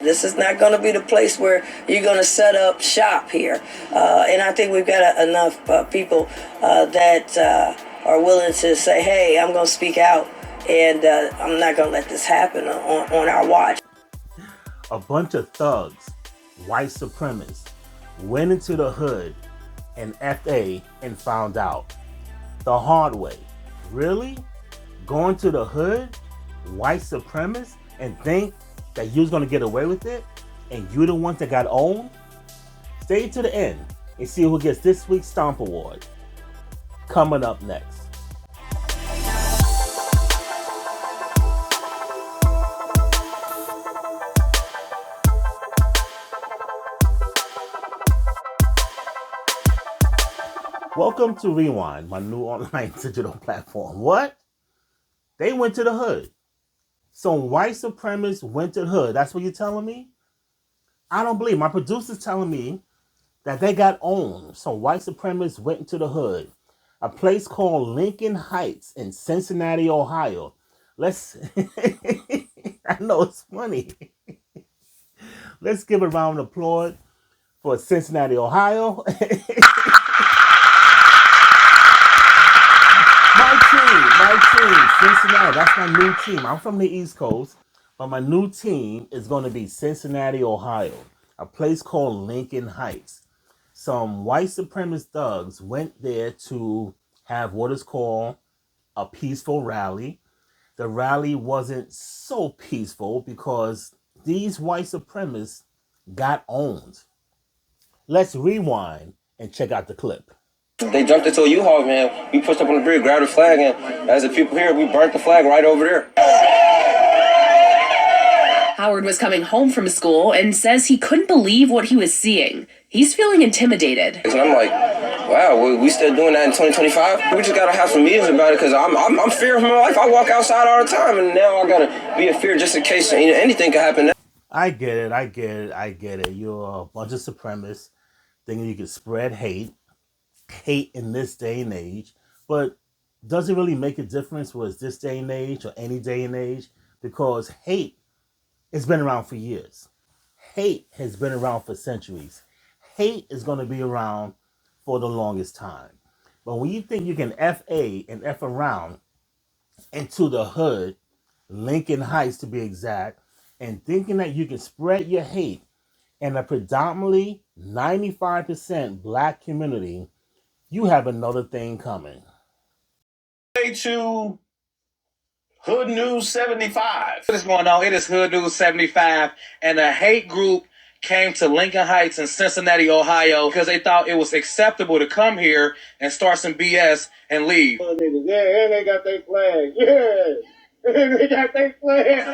This is not going to be the place where you're going to set up shop here. And I think we've got enough people that are willing to say, hey, I'm going to speak out, and I'm not going to let this happen on our watch. A bunch of thugs, white supremacists, went into the hood and FA and found out the hard way. Really? Going to the hood, white supremacists, and think that you was going to get away with it, and you're the ones that got owned? Stay to the end and see who gets this week's Stomp Award. Coming up next. Welcome to Rewind, my new online digital platform. What? They went to the hood. Some white supremacists went to the hood. That's what you're telling me? I don't believe. My producer's telling me that they got owned. Some white supremacists went into the hood. A place called Lincoln Heights in Cincinnati, Ohio. I know it's funny. Let's give a round of applause for Cincinnati, Ohio. My team, Cincinnati. That's my new team. I'm from the East Coast, but my new team is going to be Cincinnati, Ohio, a place called Lincoln Heights. Some white supremacist thugs went there to have what is called a peaceful rally. The rally wasn't so peaceful because these white supremacists got owned. Let's rewind and check out the clip. They jumped into a U-Haul, man. We pushed up on the bridge, grabbed the flag, and as the people here, we burnt the flag right over there. Howard was coming home from school and says he couldn't believe what he was seeing. He's feeling intimidated. And I'm like, wow, we still doing that in 2025? We just gotta have some meetings about it because I'm fearing for my life. I walk outside all the time, and now I gotta be in fear just in case anything could happen. I get it. You're a bunch of supremacists thinking you can spread hate in this day and age, but does it really make a difference whether it's this day and age or any day and age? Because hate has been around for years. Hate has been around for centuries. Hate is going to be around for the longest time. But when you think you can F.A. and F around into the hood, Lincoln Heights to be exact, and thinking that you can spread your hate in a predominantly 95% black community, you have another thing coming. To Hood News 75. What is going on? It is Hood News 75, and a hate group came to Lincoln Heights in Cincinnati, Ohio, because they thought it was acceptable to come here and start some BS and leave. Yeah, and they got their flag. Yeah. And they got their flag.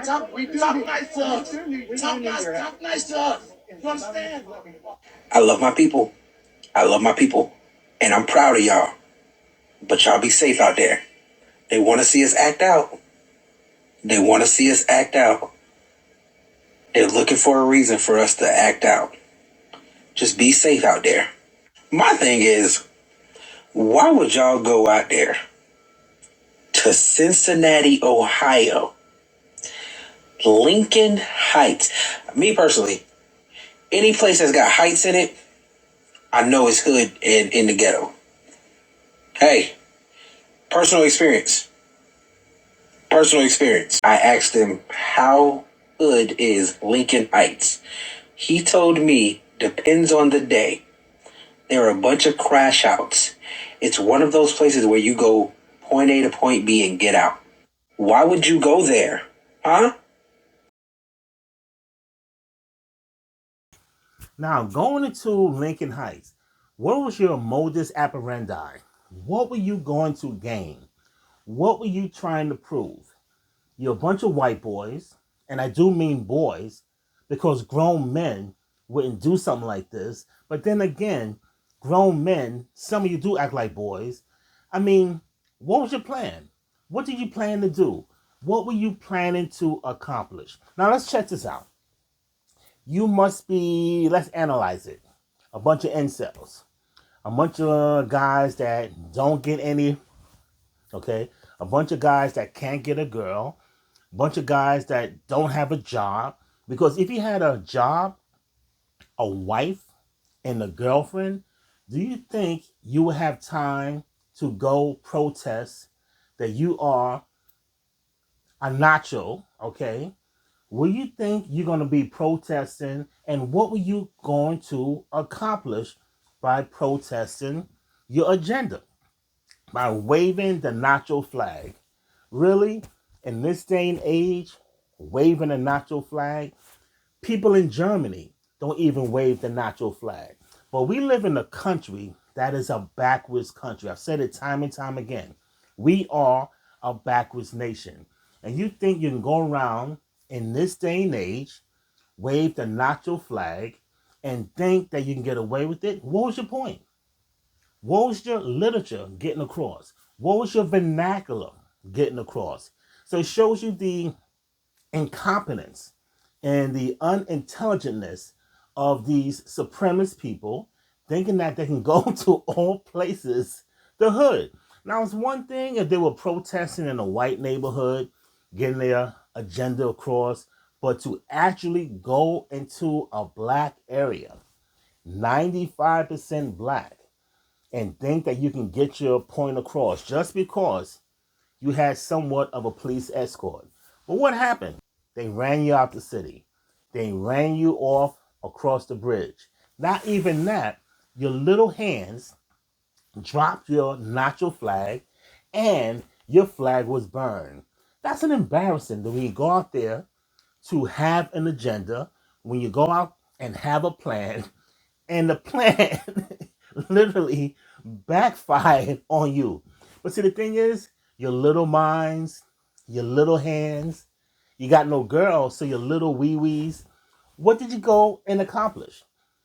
Talk nice to us. You understand? I love my people. And I'm proud of y'all. But y'all be safe out there. They want to see us act out. They're looking for a reason for us to act out. Just be safe out there. My thing is, why would y'all go out there to Cincinnati, Ohio, Lincoln Heights? Me personally, any place that's got heights in it, I know it's hood and in the ghetto. Hey, personal experience. I asked him, how hood is Lincoln Heights? He told me, depends on the day. There are a bunch of crash outs. It's one of those places where you go point A to point B and get out. Why would you go there? Huh? Now, going into Lincoln Heights, what was your modus operandi? What were you going to gain? What were you trying to prove? You're a bunch of white boys, and I do mean boys, because grown men wouldn't do something like this. But then again, grown men, some of you do act like boys. I mean, what was your plan? What did you plan to do? What were you planning to accomplish? Now, let's check this out. You must be, let's analyze it, a bunch of incels. A bunch of guys that don't get any, okay? A bunch of guys that can't get a girl. Bunch of guys that don't have a job. Because if you had a job, a wife, and a girlfriend, do you think you would have time to go protest that you are a nacho, okay? Will you think you're going to be protesting, and what were you going to accomplish by protesting your agenda? By waving the nacho flag? Really? In this day and age, waving a nacho flag? People in Germany don't even wave the nacho flag. But we live in a country that is a backwards country. I've said it time and time again. We are a backwards nation. And you think you can go around in this day and age, wave the nacho flag, and think that you can get away with it? What was your point? What was your literature getting across? What was your vernacular getting across? So it shows you the incompetence and the unintelligentness of these supremacist people thinking that they can go to all places, the hood. Now, it's one thing if they were protesting in a white neighborhood, getting their agenda across, but to actually go into a black area, 95% black, and think that you can get your point across just because you had somewhat of a police escort. But what happened? They ran you out the city. They ran you off across the bridge. Not even that, your little hands dropped your nacho flag and your flag was burned. That's an embarrassing that when you go out there to have an agenda, when you go out and have a plan, and the plan literally backfired on you. But see, the thing is, your little minds, your little hands, you got no girls, so your little wee wees. What did you go and accomplish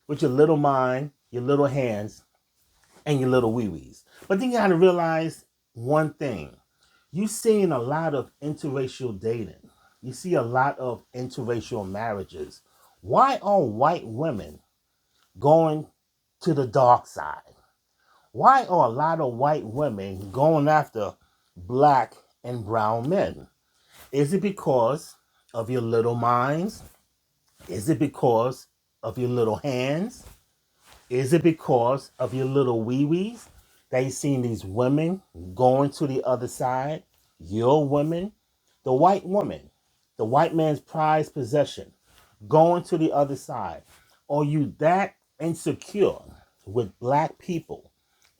with your little mind, your little hands, and your little wee wees? But then you got to realize one thing. You're seeing a lot of interracial dating. You see a lot of interracial marriages. Why are white women going to the dark side? Why are a lot of white women going after black and brown men? Is it because of your little minds? Is it because of your little hands? Is it because of your little wee-wees that you're seeing these women going to the other side? Your women, the white woman, the white man's prized possession, going to the other side. Are you that insecure with black people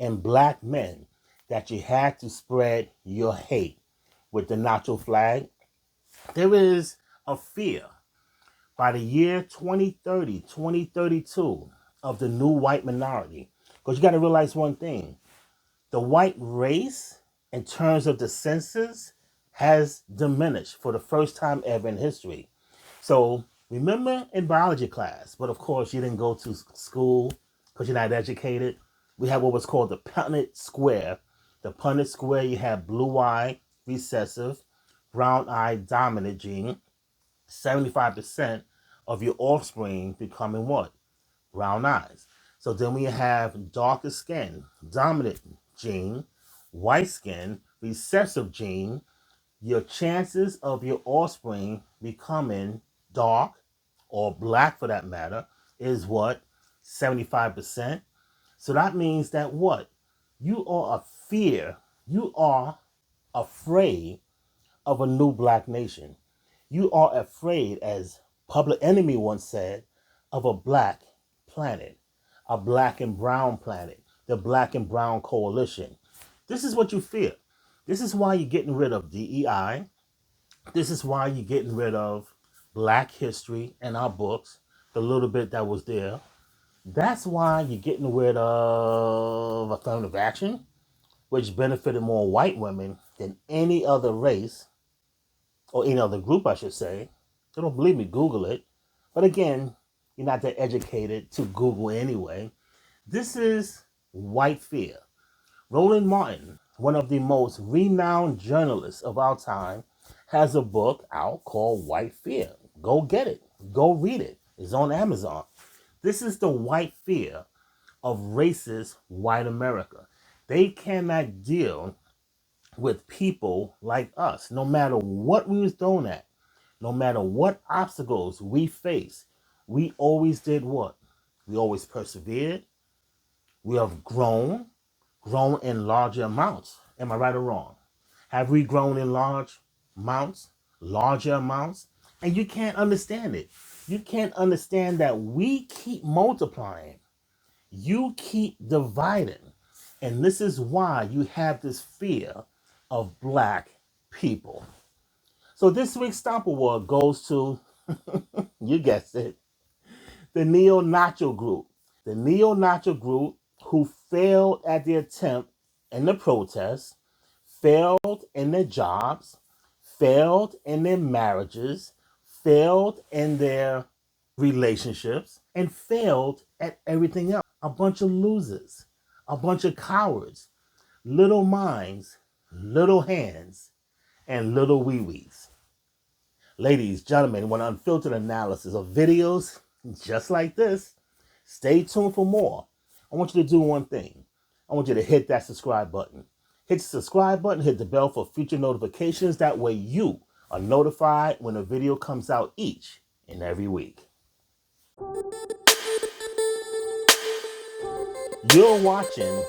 and black men that you had to spread your hate with the nacho flag? There is a fear by the year 2030, 2032 of the new white minority. Because you got to realize one thing. The white race, in terms of the census, has diminished for the first time ever in history. So remember in biology class, but of course you didn't go to school because you're not educated. We have what was called the Punnett square. The Punnett square, you have blue eye recessive, brown eye dominant gene, 75% of your offspring becoming what? Brown eyes. So then we have darker skin, dominant gene, white skin, recessive gene. Your chances of your offspring becoming dark or black for that matter is what? 75%. So that means that what? You are you are afraid of a new black nation. You are afraid, as Public Enemy once said, of a black planet, a black and brown planet, the black and brown coalition. This is what you fear. This is why you're getting rid of DEI. This is why you're getting rid of black history in our books, the little bit that was there. That's why you're getting rid of affirmative action, which benefited more white women than any other race or any other group, I should say. If you don't believe me, Google it. But again, you're not that educated to Google anyway. This is white fear. Roland Martin, one of the most renowned journalists of our time, has a book out called White Fear. Go get it. Go read it. It's on Amazon. This is the white fear of racist white America. They cannot deal with people like us. No matter what we was thrown at, no matter what obstacles we faced, we always did what? We always persevered. We have grown in larger amounts. Am I right or wrong? Have we grown in large amounts, larger amounts? And you can't understand it. You can't understand that we keep multiplying. You keep dividing. And this is why you have this fear of black people. So this week's Stomp Award goes to, you guessed it, the neo-nacho group. The neo-nacho group who failed at the attempt in the protest, failed in their jobs, failed in their marriages, failed in their relationships, and failed at everything else. A bunch of losers, a bunch of cowards, little minds, little hands, and little wee-wees. Ladies, gentlemen, want unfiltered analysis of videos just like this? Stay tuned for more. I want you to do one thing. I want you to hit that subscribe button. Hit the subscribe button, hit the bell for future notifications. That way you are notified when a video comes out each and every week. You're watching